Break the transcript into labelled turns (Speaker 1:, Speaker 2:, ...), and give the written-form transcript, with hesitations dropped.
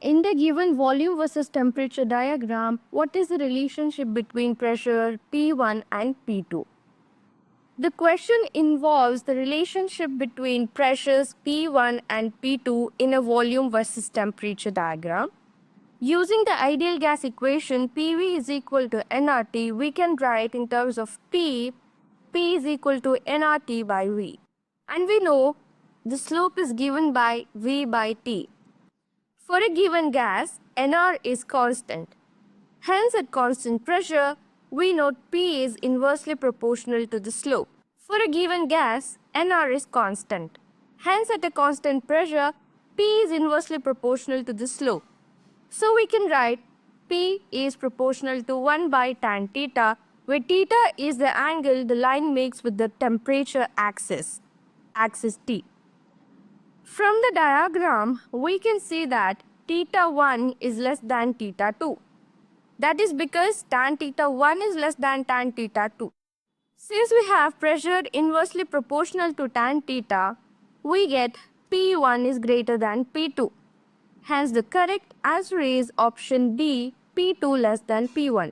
Speaker 1: In the given volume versus temperature diagram, what is the relationship between pressure P1 and P2? The question involves the relationship between pressures P1 and P2 in a volume versus temperature diagram. Using the ideal gas equation PV is equal to nRT, we can write in terms of P is equal to nRT by V. And we know the slope is given by V by T. For a given gas, Nr is constant. Hence, at constant pressure, we note P is inversely proportional to the slope. For a given gas, Nr is constant. Hence, at a constant pressure, P is inversely proportional to the slope. So, we can write P is proportional to 1 by tan theta, where theta is the angle the line makes with the temperature axis T. From the diagram, we can see that theta 1 is less than theta 2. That is because tan theta 1 is less than tan theta 2. Since we have pressure inversely proportional to tan theta, we get P1 is greater than P2. Hence, the correct answer is option D, P2 less than P1.